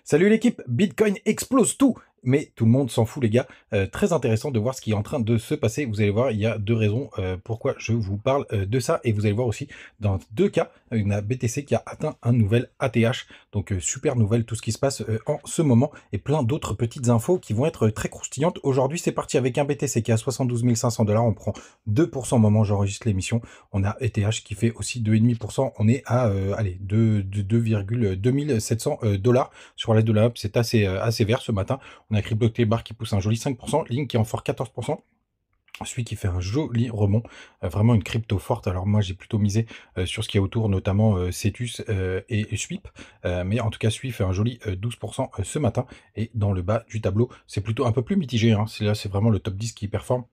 Salut l'équipe, Bitcoin explose tout, mais tout le monde s'en fout les gars. Très intéressant de voir ce qui est en train de se passer. Vous allez voir, il y a deux raisons pourquoi je vous parle de ça. Et vous allez voir aussi, dans deux cas, une BTC qui a atteint un nouvel ATH. Donc super nouvelle, tout ce qui se passe en ce moment. Et plein d'autres petites infos qui vont être très croustillantes. Aujourd'hui, c'est parti avec un BTC qui est à 72 500 $. On prend 2% au moment où j'enregistre l'émission. On a ETH qui fait aussi 2,5%. On est à allez, 2,2 700 $ sur l'aide de la hop, c'est assez vert ce matin. On a Crypto Bar qui pousse un joli 5%, Link qui est en fort 14%. Celui qui fait un joli rebond, vraiment une crypto forte. Alors moi j'ai plutôt misé sur ce qu'il y a autour, notamment Cetus et Sweep, mais en tout cas Sweep fait un joli 12% ce matin. Et dans le bas du tableau, c'est plutôt un peu plus mitigé, hein. Là c'est vraiment le top 10 qui performe.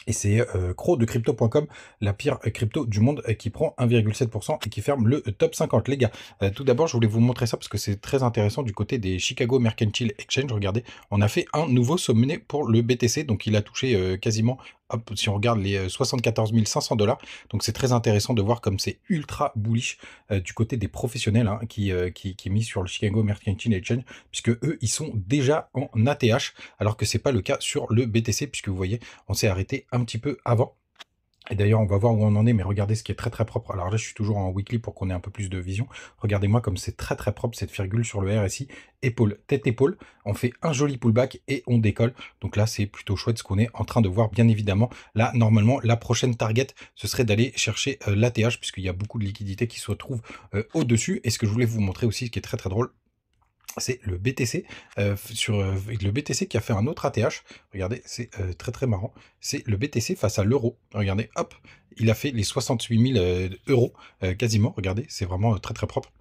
Et c'est Crow de Crypto.com, la pire crypto du monde, qui prend 1,7% et qui ferme le top 50. Les gars, tout d'abord, je voulais vous montrer ça parce que c'est très intéressant du côté des Chicago Mercantile Exchange. Regardez, on a fait un nouveau sommet pour le BTC, donc il a touché quasiment, hop, si on regarde les 74 500 $. Donc c'est très intéressant de voir comme c'est ultra bullish du côté des professionnels, hein, qui misent sur le Chicago Mercantile Exchange, puisque eux, ils sont déjà en ATH, alors que c'est pas le cas sur le BTC, puisque vous voyez, on s'est arrêté un petit peu avant. Et d'ailleurs, on va voir où on en est, mais regardez ce qui est très très propre. Alors là, je suis toujours en weekly pour qu'on ait un peu plus de vision. Regardez-moi comme c'est très très propre cette virgule sur le RSI. Épaule, tête, épaule. On fait un joli pullback et on décolle. Donc là, c'est plutôt chouette ce qu'on est en train de voir, bien évidemment. Là, normalement, la prochaine target, ce serait d'aller chercher l'ATH, puisqu'il y a beaucoup de liquidités qui se retrouvent au-dessus. Et ce que je voulais vous montrer aussi, ce qui est très très drôle, c'est le BTC, le BTC qui a fait un autre ATH. Regardez, c'est très très marrant. C'est le BTC face à l'euro. Regardez, hop, il a fait les 68 000 euros quasiment. Regardez, c'est vraiment très très propre.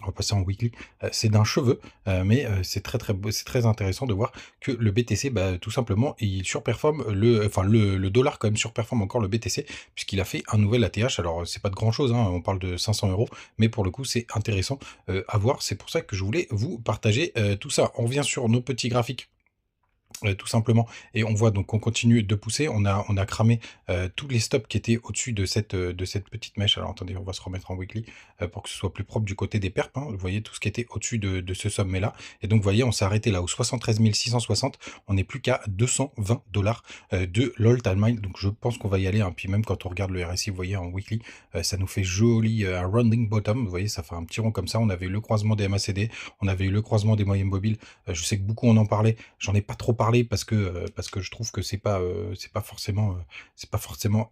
On va passer en weekly. C'est d'un cheveu, mais c'est très intéressant de voir que le BTC, bah, tout simplement, il surperforme le dollar quand même surperforme encore le BTC puisqu'il a fait un nouvel ATH. Alors c'est pas de grand chose, hein, on parle de 500 euros, mais pour le coup c'est intéressant à voir. C'est pour ça que je voulais vous partager tout ça. On revient sur nos petits graphiques. Tout simplement, et on voit donc qu'on continue de pousser. On a cramé tous les stops qui étaient au-dessus de cette petite mèche. Alors attendez, on va se remettre en weekly pour que ce soit plus propre du côté des perps, hein. Vous voyez tout ce qui était au-dessus de ce sommet là, et donc vous voyez on s'est arrêté là au 73 660. On n'est plus qu'à 220 $ de l'all-time high, donc je pense qu'on va y aller, hein. Puis même quand on regarde le RSI, vous voyez en weekly, ça nous fait joli un rounding bottom. Vous voyez, ça fait un petit rond comme ça. On avait eu le croisement des MACD, on avait eu le croisement des moyennes mobiles. Je sais que beaucoup on en parlait, j'en ai pas trop parlé parce que je trouve que c'est pas forcément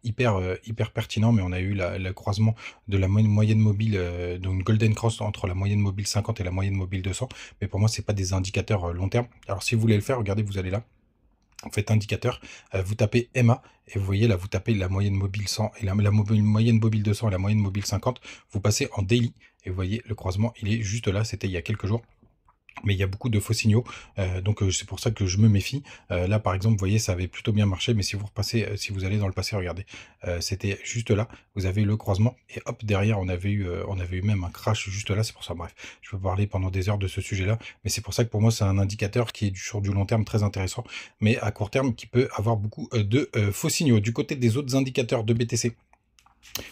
hyper pertinent, mais on a eu le croisement de la moyenne mobile, donc une golden cross entre la moyenne mobile 50 et la moyenne mobile 200, mais pour moi c'est pas des indicateurs long terme. Alors si vous voulez le faire, regardez, vous allez là, vous faites indicateur, vous tapez MA, et vous voyez là, vous tapez la moyenne mobile 100 et la moyenne mobile 200 et la moyenne mobile 50, vous passez en daily, et vous voyez le croisement, il est juste là, c'était il y a quelques jours. Mais il y a beaucoup de faux signaux, donc c'est pour ça que je me méfie. Là, par exemple, vous voyez, ça avait plutôt bien marché, mais si vous repassez, si vous allez dans le passé, regardez, c'était juste là, vous avez eu le croisement, et hop, derrière, on avait eu même un crash juste là, c'est pour ça, bref, je peux parler pendant des heures de ce sujet-là, mais c'est pour ça que pour moi, c'est un indicateur qui est sur du long terme très intéressant, mais à court terme, qui peut avoir beaucoup de faux signaux. Du côté des autres indicateurs de BTC,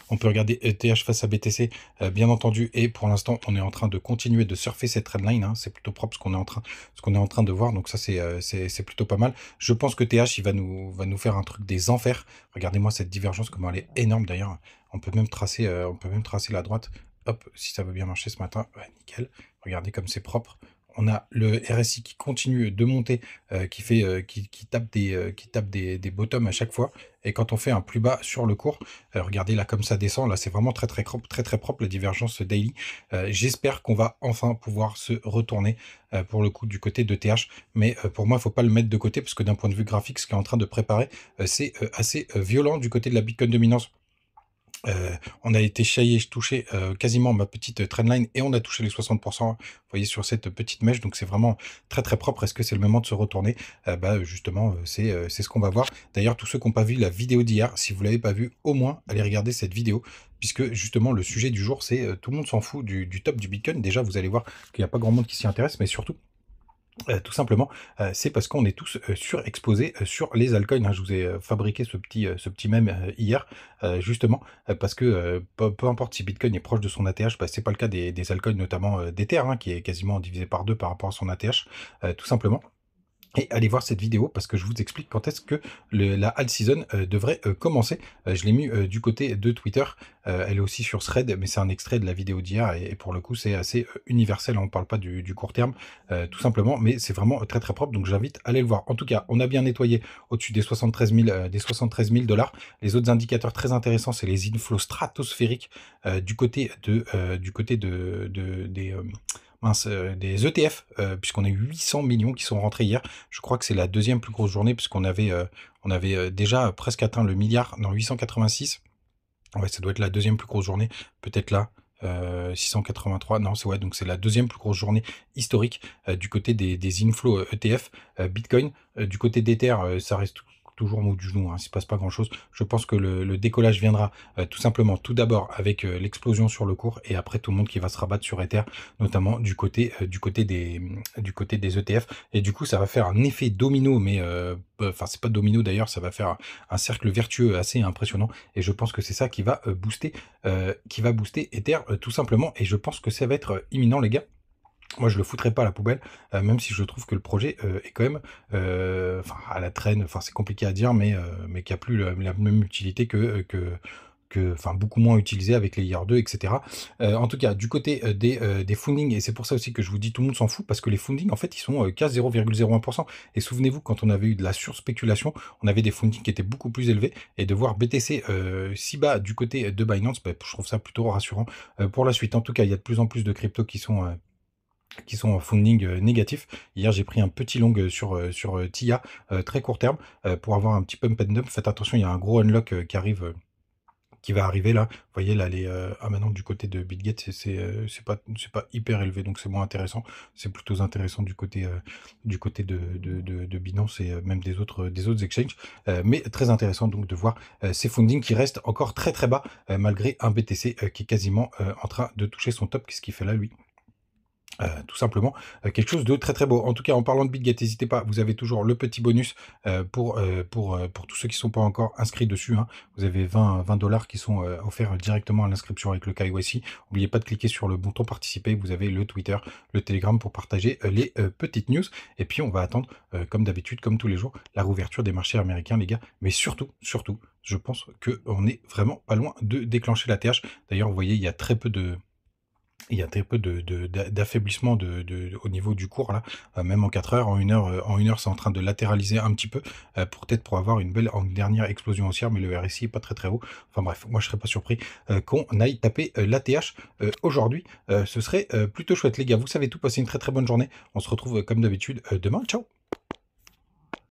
on peut regarder ETH face à BTC, bien entendu, et pour l'instant, on est en train de continuer de surfer cette trendline, hein. C'est plutôt propre ce qu'on est en train de voir, donc ça, c'est plutôt pas mal. Je pense que TH, il va nous faire un truc des enfers. Regardez-moi cette divergence, comment elle est énorme d'ailleurs. On peut même tracer la droite. Hop, si ça veut bien marcher ce matin, ouais, nickel. Regardez comme c'est propre. On a le RSI qui continue de monter, qui tape des bottoms à chaque fois. Et quand on fait un plus bas sur le cours, regardez là comme ça descend, là c'est vraiment très propre la divergence daily. J'espère qu'on va enfin pouvoir se retourner pour le coup du côté de TH. Mais pour moi, il ne faut pas le mettre de côté parce que d'un point de vue graphique, ce qui est en train de préparer, c'est assez violent du côté de la Bitcoin dominance. On a été touché quasiment ma petite trendline et on a touché les 60%, vous voyez, sur cette petite mèche, donc c'est vraiment très propre. Est-ce que c'est le moment de se retourner? Bah justement, c'est ce qu'on va voir. D'ailleurs, tous ceux qui n'ont pas vu la vidéo d'hier, si vous l'avez pas vue, au moins allez regarder cette vidéo, puisque justement le sujet du jour, c'est tout le monde s'en fout du top du Bitcoin. Déjà, vous allez voir qu'il n'y a pas grand monde qui s'y intéresse, mais surtout Tout simplement, c'est parce qu'on est tous, surexposés, sur les altcoins, hein. Je vous ai, fabriqué ce petit mème, hier, justement, parce que, peu importe si Bitcoin est proche de son ATH, bah, c'est pas le cas des altcoins, notamment, d'Ether, hein, qui est quasiment divisé par 2 par rapport à son ATH, tout simplement. Et allez voir cette vidéo parce que je vous explique quand est-ce que la alt season devrait commencer. Je l'ai mis du côté de Twitter. Elle est aussi sur Thread, mais c'est un extrait de la vidéo d'hier et pour le coup c'est assez universel. On ne parle pas du court terme, tout simplement, mais c'est vraiment très très propre. Donc j'invite à aller le voir. En tout cas, on a bien nettoyé au-dessus des 73 000 $. Les autres indicateurs très intéressants, c'est les inflows stratosphériques du côté des ETF, puisqu'on a eu 800 millions qui sont rentrés hier. Je crois que c'est la deuxième plus grosse journée, puisqu'on avait, déjà presque atteint le milliard dans 886. Ouais, ça doit être la deuxième plus grosse journée, peut-être là. 683, non, c'est ouais, donc c'est la deuxième plus grosse journée historique du côté des inflows ETF Bitcoin. Du côté d'Ether, ça reste toujours mou du genou, hein, il ne se passe pas grand chose. Je pense que le décollage viendra tout simplement tout d'abord avec l'explosion sur le cours et après tout le monde qui va se rabattre sur Ether, notamment du côté des ETF. Et du coup, ça va faire un effet domino, mais enfin, c'est pas domino d'ailleurs, ça va faire un cercle vertueux assez impressionnant. Et je pense que c'est ça qui va booster Ether tout simplement. Et je pense que ça va être imminent, les gars. Moi, je le foutrais pas à la poubelle, même si je trouve que le projet est quand même, enfin, à la traîne. Enfin, c'est compliqué à dire, mais qui a plus la même utilité enfin, beaucoup moins utilisé avec les IR2, etc. En tout cas, du côté des fundings, et c'est pour ça aussi que je vous dis tout le monde s'en fout, parce que les fundings, en fait, ils sont qu'à 0,01%. Et souvenez-vous, quand on avait eu de la surspéculation, on avait des fundings qui étaient beaucoup plus élevés, et de voir BTC si bas du côté de Binance, bah, je trouve ça plutôt rassurant pour la suite. En tout cas, il y a de plus en plus de cryptos qui sont en funding négatif. Hier, j'ai pris un petit long sur TIA, très court terme, pour avoir un petit pump and dump. Faites attention, il y a un gros unlock qui va arriver là. Vous voyez là, maintenant du côté de Bitget, c'est pas hyper élevé, donc c'est moins intéressant. C'est plutôt intéressant du côté de Binance et même des autres exchanges. Mais très intéressant donc de voir ces fundings qui restent encore très très bas, malgré un BTC qui est quasiment en train de toucher son top. Qu'est-ce qu'il fait là, lui? Tout simplement, quelque chose de très très beau. En tout cas, en parlant de Bitget, n'hésitez pas, vous avez toujours le petit bonus pour tous ceux qui ne sont pas encore inscrits dessus, hein. Vous avez 20 $ qui sont offerts directement à l'inscription avec le KYC. N'oubliez pas de cliquer sur le bouton participer. Vous avez le Twitter, le Telegram pour partager les petites news. Et puis, on va attendre, comme d'habitude, comme tous les jours, la réouverture des marchés américains, les gars. Mais surtout, je pense qu'on est vraiment pas loin de déclencher la TH. D'ailleurs, vous voyez, il y a très peu d'affaiblissement au niveau du cours là, même en 4 heures, en 1 heure, c'est en train de latéraliser un petit peu pour avoir une dernière explosion haussière, mais le RSI est pas très très haut. Enfin bref, moi je serais pas surpris qu'on aille taper l'ATH aujourd'hui. Ce serait plutôt chouette, les gars. Vous savez tout, passez une très très bonne journée. On se retrouve comme d'habitude demain. Ciao.